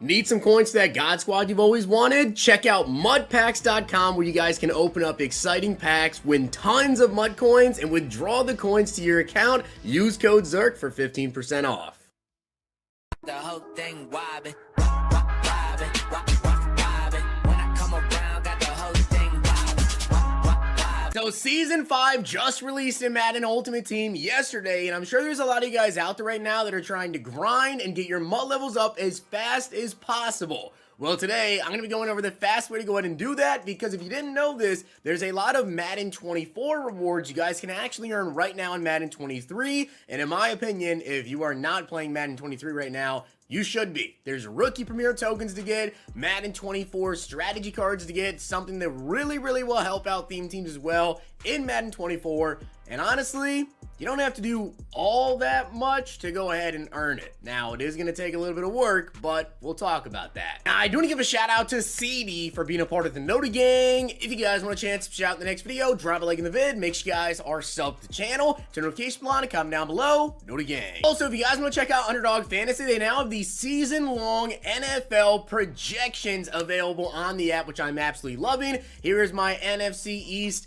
Need some coins to that God Squad you've always wanted? Check out mudpacks.com where you guys can open up exciting packs, win tons of mud coins, and withdraw the coins to your account. Use code ZERK for 15% off. The whole thing wobbin', wobbin'. When I come around, got the whole thing wobbin'. So Season 5 just released in Madden Ultimate Team yesterday, and I'm sure there's a lot of you guys out there right now that are trying to grind and get your mud levels up as fast as possible. Well, today, I'm going to be going over the fast way to go ahead and do that, because if you didn't know this, there's a lot of Madden 24 rewards you guys can actually earn right now in Madden 23, and in my opinion, if you are not playing Madden 23 right now, you should be. There's rookie premier tokens to get, Madden 24 strategy cards to get, something that really will help out theme teams as well in Madden 24, and honestly, you don't have to do all that much to go ahead and earn it. Now, it is going to take a little bit of work, but we'll talk about that. Now, I do want to give a shout out to CD for being a part of the Noti Gang. If you guys want a chance to shout out in the next video, drop a like in the vid. Make sure you guys are subbed to the channel. Turn notification bell on and comment down below. Noti Gang. Also, if you guys want to check out Underdog Fantasy, they now have the season-long NFL projections available on the app, which I'm absolutely loving. Here is my NFC East.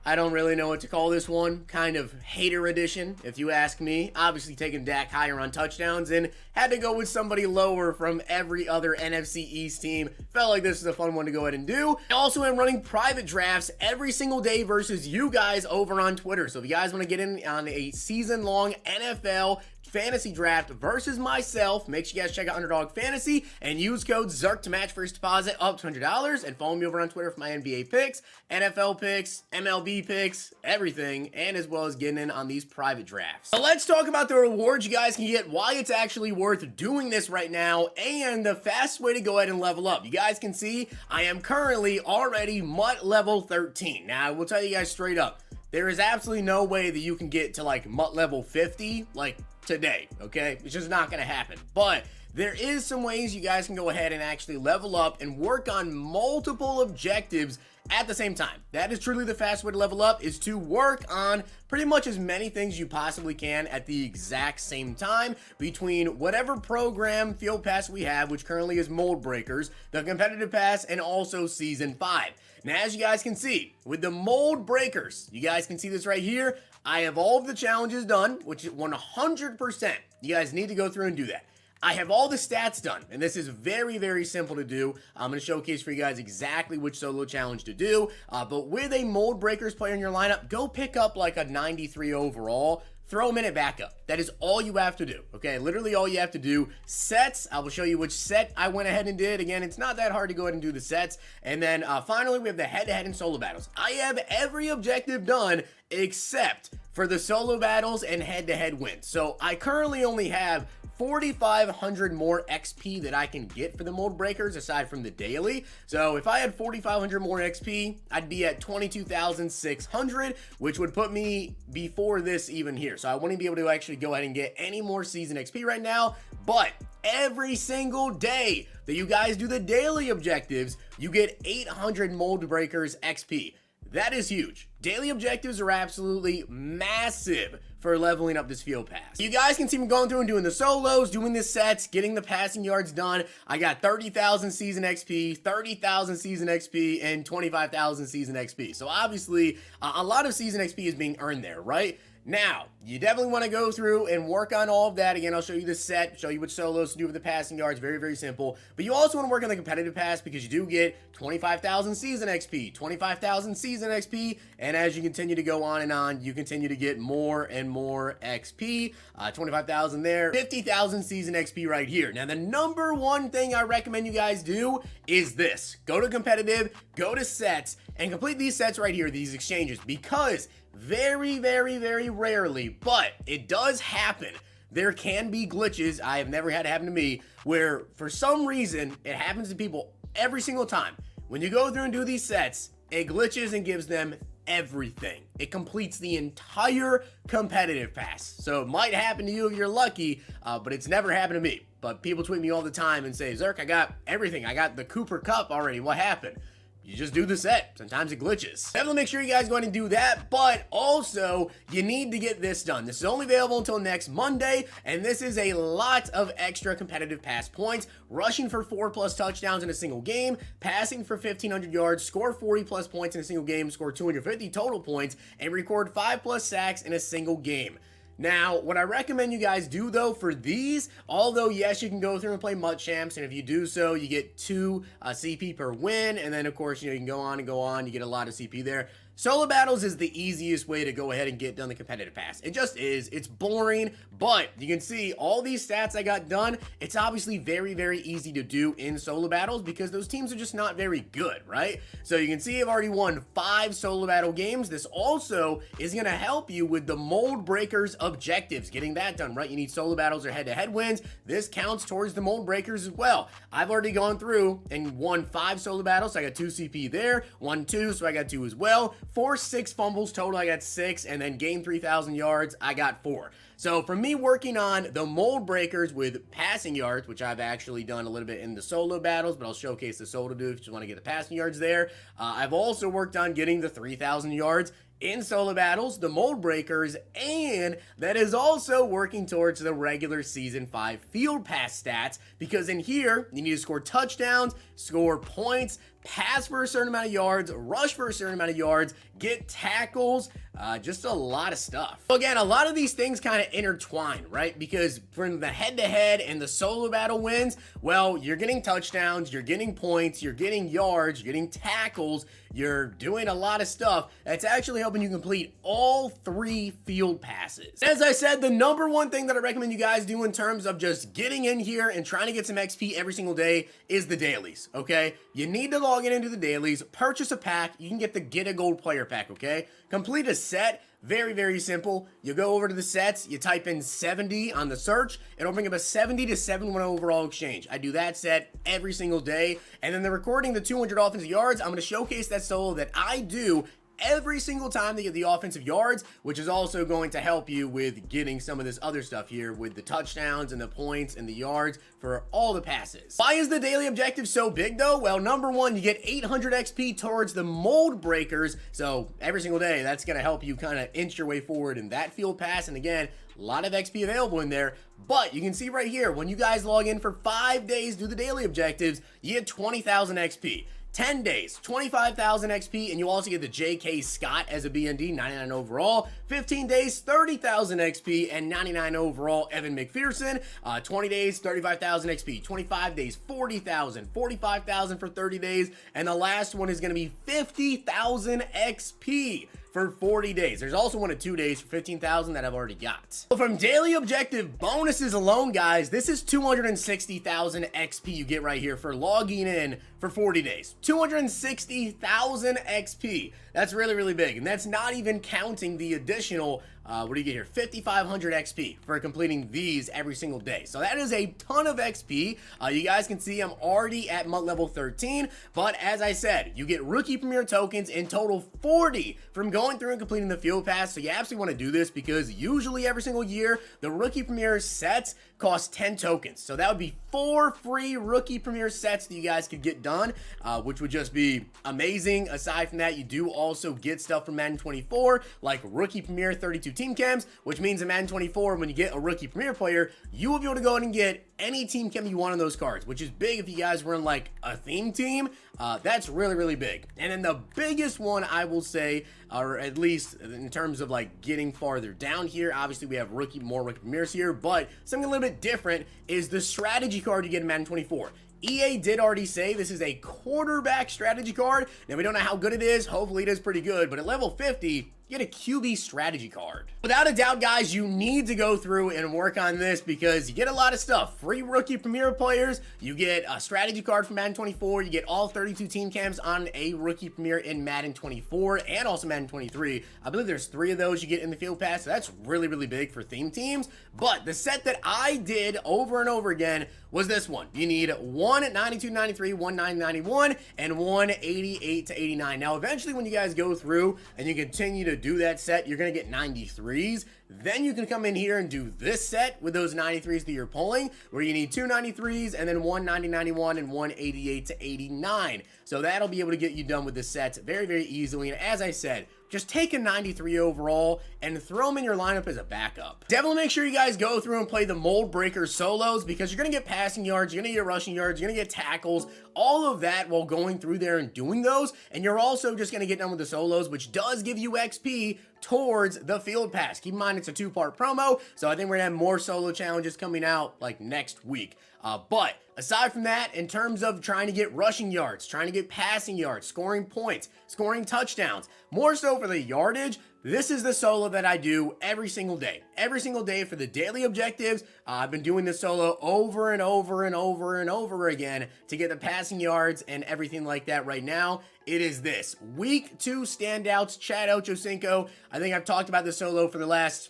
I don't really know what to call this one. Kind of hater edition, if you ask me. Obviously taking Dak higher on touchdowns and had to go with somebody lower from every other NFC East team. Felt like this was a fun one to go ahead and do. I also am running private drafts every single day versus you guys over on Twitter. So if you guys want to get in on a season-long NFL fantasy draft versus myself, make sure you guys check out Underdog Fantasy and use code ZERK to match first deposit up to $100, and follow me over on Twitter for my NBA picks, NFL picks, MLB picks, everything, and as well as getting in on these private drafts. So let's talk about the rewards you guys can get, why it's actually worth doing this right now, and the fast way to go ahead and level up. You guys can see I am currently already MUT level 13. Now I will tell you guys straight up, there is absolutely no way that you can get to like MUT level 50 like today, okay? It's just not gonna happen. But there is some ways you guys can go ahead and actually level up and work on multiple objectives at the same time. That is truly the fast way to level up, is to work on pretty much as many things you possibly can at the exact same time between whatever program field pass we have, which currently is Mold Breakers, the competitive pass, and also Season 5. Now, as you guys can see, with the Mold Breakers, you guys can see this right here, I have all of the challenges done, which is 100%. You guys need to go through and do that. I have all the stats done, and this is very simple to do. I'm going to showcase for you guys exactly which solo challenge to do, but with a Mold Breakers player in your lineup, go pick up like a 93 overall, throw him in at backup. That is all you have to do, okay? Literally all you have to do. Sets, I will show you which set I went ahead and did. Again, it's not that hard to go ahead and do the sets. And then finally, we have the head-to-head and solo battles. I have every objective done except for the solo battles and head-to-head wins. So I currently only have 4,500 more XP that I can get for the Mold Breakers aside from the daily. So if I had 4,500 more XP, I'd be at 22,600, which would put me before this even here. So I wouldn't be able to actually go ahead and get any more season XP right now, but every single day that you guys do the daily objectives, you get 800 Mold Breakers XP. That is huge. Daily objectives are absolutely massive for leveling up this field pass. You guys can see me going through and doing the solos, doing the sets, getting the passing yards done. I got 30,000 season XP, 30,000 season XP, and 25,000 season XP. So obviously, a lot of season XP is being earned there, right? Now, you definitely want to go through and work on all of that. Again, I'll show you the set, show you which solos to do with the passing yards. Very simple. But you also want to work on the competitive pass, because you do get 25,000 season XP, 25,000 season XP, and as you continue to go on, you continue to get more and more XP. 25,000 there, 50,000 season XP right here. Now, the number one thing I recommend you guys do is this. Go to competitive, go to sets, and complete these sets right here, these exchanges, because very rarely, but it does happen, there can be glitches. I have never had it happen to me, where for some reason it happens to people every single time. When you go through and do these sets, it glitches and gives them everything. It completes the entire competitive pass. So it might happen to you if you're lucky, but it's never happened to me. But people tweet me all the time and say, Zerk, I got everything. I got the Cooper Cup already. What happened? you just do the set. Sometimes it glitches. Definitely make sure you guys go ahead and do that, but also you need to get this done. This is only available until next Monday, and this is a lot of extra competitive pass points. Rushing for 4+ touchdowns in a single game, passing for 1,500 yards, score 40+ points in a single game, score 250 total points, and record 5+ sacks in a single game. Now, what I recommend you guys do, though, for these, although, yes, you can go through and play MUT Champs, and if you do so, you get 2 CP per win, and then, of course, you know, you can go on and go on, you get a lot of CP there. Solo battles is the easiest way to go ahead and get done the competitive pass. It just is. It's boring, but you can see all these stats I got done. It's obviously very, very easy to do in solo battles because those teams are just not very good, right? So you can see I've already won 5 solo battle games. This also is going to help you with the Mold Breakers objectives, getting that done, right? You need solo battles or head-to-head wins. This counts towards the Mold Breakers as well. I've already gone through and won 5 solo battles, so I got 2 CP there, 1, 2, so I got 2 as well. 4, 6 fumbles total, I got 6, and then gained 3,000 yards, I got 4. So for me working on the Mold Breakers with passing yards, which I've actually done a little bit in the solo battles, but I'll showcase the solo do if you just want to get the passing yards there. I've also worked on getting the 3,000 yards in solo battles, the Mold Breakers, and that is also working towards the regular Season 5 Field Pass stats, because in here, you need to score touchdowns, score points, pass for a certain amount of yards, rush for a certain amount of yards, get tackles, just a lot of stuff. So again, a lot of these things kind of intertwine, right? Because from the head-to-head and the solo battle wins, well, you're getting touchdowns, you're getting points, you're getting yards, you're getting tackles, you're doing a lot of stuff that's actually helping you complete all 3 field passes. As I said, the number one thing that I recommend you guys do in terms of just getting in here and trying to get some XP every single day is the dailies, okay? You need to log into the dailies, purchase a pack, you can get the Get a Gold Player pack, okay? Complete a set, very, very simple. You go over to the sets, you type in 70 on the search, it'll bring up a 70 to 71 overall exchange. I do that set every single day, and then the recording the 200 offensive yards, I'm going to showcase that solo that I do every single time they get the offensive yards, which is also going to help you with getting some of this other stuff here with the touchdowns and the points and the yards for all the passes. Why is the daily objective so big though? Well, number one, you get 800 XP towards the Mold Breakers, so every single day that's going to help you kind of inch your way forward in that field pass, and again, a lot of XP available in there, but you can see right here, when you guys log in for 5 days, do the daily objectives, you get 20,000 XP. 10 days, 25,000 XP, and you also get the J.K. Scott as a BND, 99 overall. 15 days, 30,000 XP, and 99 overall, Evan McPherson. 20 days, 35,000 XP. 25 days, 40,000. 45,000 for 30 days, and the last one is going to be 50,000 XP for 40 days. There's also one at 2 days for 15,000 that I've already got. So from daily objective bonuses alone, guys, this is 260,000 XP you get right here for logging in for 40 days. 260,000 XP. That's really, really big. And that's not even counting the additional, what do you get here? 5,500 XP for completing these every single day. So that is a ton of XP. You guys can see I'm already at MUT level 13, but as I said, you get rookie premier tokens in total 40 from going through and completing the field pass. So you absolutely want to do this because usually every single year, the rookie premier sets cost 10 tokens. So that would be 4 free rookie premier sets that you guys could get done, which would just be amazing. Aside from that, you do also get stuff from Madden 24, like rookie premier 32 team chems, which means in Madden 24, when you get a rookie premier player, you will be able to go ahead and get any team chem you want on those cards, which is big if you guys run like a theme team. That's really, really big. And then the biggest one I will say, or at least in terms of like getting farther down here, obviously we have more rookie premieres here, but something a little bit different is the strategy card you get in Madden 24. EA did already say this is a quarterback strategy card. Now, we don't know how good it is. Hopefully, it is pretty good. But at level 50, you get a QB strategy card. Without a doubt, guys, you need to go through and work on this because you get a lot of stuff. Free rookie premier players. You get a strategy card from Madden 24. You get all 32 team cams on a rookie premier in Madden 24 and also Madden 23. I believe there's 3 of those you get in the field pass. So that's really, really big for theme teams. But the set that I did over and over again was this one. You need one at 92, 93, 1991, and one 88 to 89. Now, eventually, when you guys go through and you continue to to do that set, you're going to get 93s. Then you can come in here and do this set with those 93s that you're pulling, where you need 2 93s and then 1 90-91 and 1 88 to 89. So that'll be able to get you done with the sets very, very easily. And as I said, just take a 93 overall and throw them in your lineup as a backup. Definitely make sure you guys go through and play the mold breaker solos, because you're going to get passing yards, you're going to get rushing yards, you're going to get tackles, all of that while going through there and doing those. And you're also just going to get done with the solos, which does give you XP towards the field pass. Keep in mind, it's a 2-part promo, so I think we're gonna have more solo challenges coming out like next week. But aside from that, in terms of trying to get rushing yards, trying to get passing yards, scoring points, scoring touchdowns, more so for the yardage, this is the solo that I do every single day. Every single day for the daily objectives. I've been doing this solo over and over and over and over again to get the passing yards and everything like that. Right now, it is this. Week 2 standouts, Chad Ochocinco. I think I've talked about this solo for the last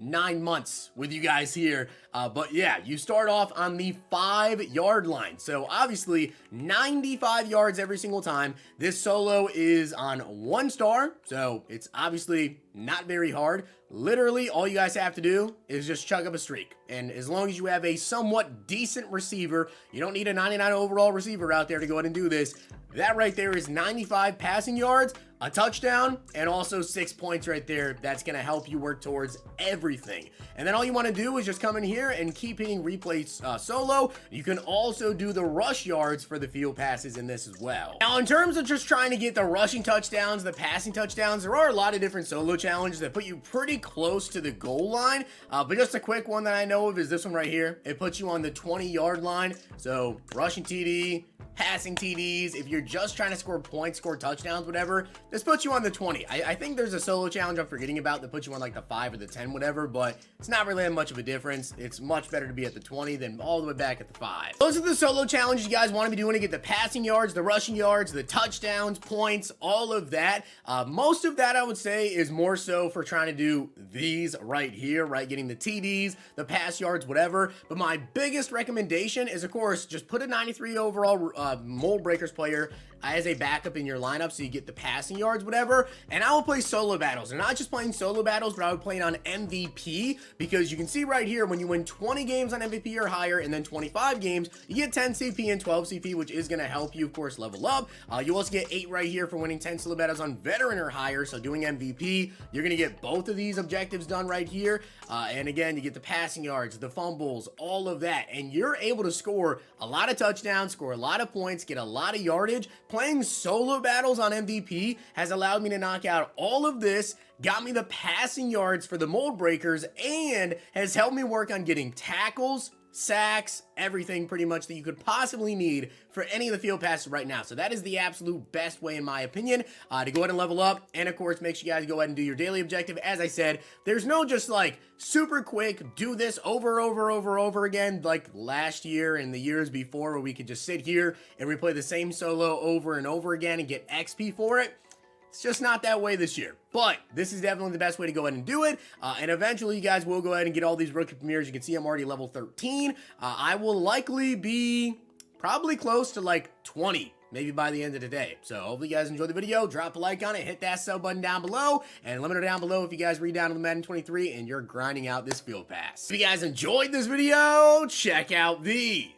9 months with you guys here. But yeah, you start off on the 5-yard line. So obviously 95 yards every single time. This solo is on 1 star. So it's obviously not very hard. Literally all you guys have to do is just chug up a streak. And as long as you have a somewhat decent receiver, you don't need a 99 overall receiver out there to go ahead and do this. That right there is 95 passing yards, a touchdown, and also 6 points right there. That's going to help you work towards everything. And then all you want to do is just come in here and keep hitting replay solo. You can also do the rush yards for the field passes in this as well. Now, in terms of just trying to get the rushing touchdowns, the passing touchdowns, there are a lot of different solo challenges that put you pretty close to the goal line. But just a quick one that I know of is this one right here. It puts you on the 20-yard line. So rushing TD, passing TDs. If you're just trying to score points, score touchdowns, whatever, this puts you on the 20. I think there's a solo challenge I'm forgetting about that puts you on like the 5 or the 10, whatever, but it's not really that much of a difference. It's much better to be at the 20 than all the way back at the 5. Those are the solo challenges you guys want to be doing to get the passing yards, the rushing yards, the touchdowns, points, all of that. Most of that I would say is more so for trying to do these right here, right? Getting the TDs, the pass yards, whatever. But my biggest recommendation is, of course, just put a 93 overall mold breakers player as a backup in your lineup so you get the passing yards, whatever. And I will play solo battles. And not just playing solo battles, but I would play it on MVP, because you can see right here, when you win 20 games on MVP or higher and then 25 games, you get 10 CP and 12 CP, which is going to help you, of course, level up. You also get 8 right here for winning 10 solo battles on veteran or higher. So doing MVP, you're going to get both of these objectives done right here. And again, you get the passing yards, the fumbles, all of that. And you're able to score a lot of touchdowns, score a lot of points, get a lot of yardage. Playing solo battles on MVP has allowed me to knock out all of this, got me the passing yards for the mold breakers, and has helped me work on getting tackles, sacks, everything pretty much that you could possibly need for any of the field passes right now. So that is the absolute best way, in my opinion, to go ahead and level up. And of course, make sure you guys go ahead and do your daily objective. As I said, there's no just like super quick, do this over again like last year and the years before, where we could just sit here and replay the same solo over and over again and get XP for it. It's just not that way this year, but this is definitely the best way to go ahead and do it. And eventually you guys will go ahead and get all these rookie premieres. You can see I'm already level 13. I will likely be probably close to like 20, maybe by the end of the day. So hopefully you guys enjoyed the video. Drop a like on it, hit that sub button down below, and let me know down below if you guys read down to the Madden 23 and you're grinding out this field pass. If you guys enjoyed this video, check out these.